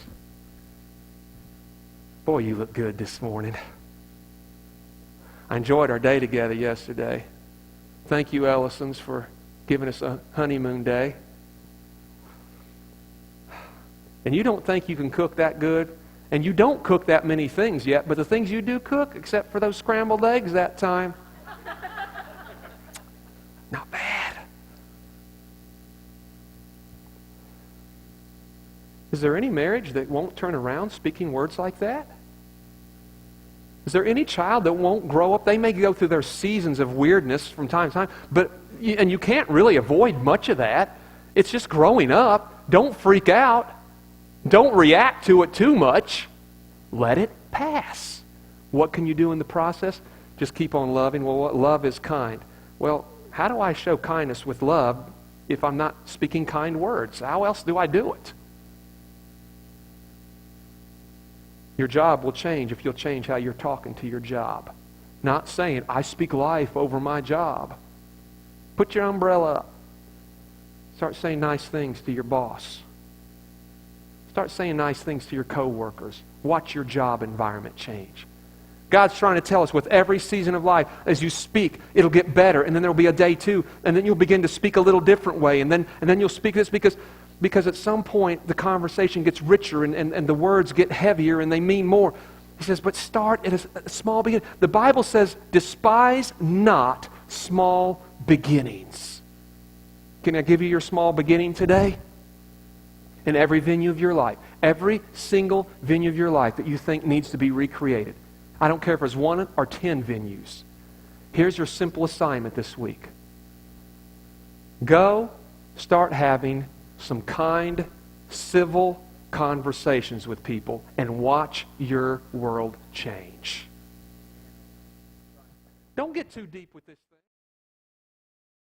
Boy, you look good this morning. I enjoyed our day together yesterday. Thank you, Ellisons, for giving us a honeymoon day. And you don't think you can cook that good, and you don't cook that many things yet, but the things you do cook, except for those scrambled eggs that time, not bad. Is there any marriage that won't turn around speaking words like that? Is there any child that won't grow up? They may go through their seasons of weirdness from time to time, and you can't really avoid much of that. It's just growing up. Don't freak out. Don't react to it too much. Let it pass. What can you do in the process? Just keep on loving. Well, love is kind. Well, how do I show kindness with love if I'm not speaking kind words? How else do I do it? Your job will change if you'll change how you're talking to your job. Not saying, I speak life over my job. Put your umbrella up. Start saying nice things to your boss. Start saying nice things to your coworkers. Watch your job environment change. God's trying to tell us with every season of life, as you speak, it'll get better, and then there'll be a day two, and then you'll begin to speak a little different way, and then you'll speak this because at some point the conversation gets richer and the words get heavier and they mean more. He says, but start at a small beginning. The Bible says, despise not small beginnings. Can I give you your small beginning today? In every venue of your life. Every single venue of your life that you think needs to be recreated. I don't care if it's 1 or 10 venues. Here's your simple assignment this week. Go start having some kind, civil conversations with people and watch your world change. Don't get too deep with this thing.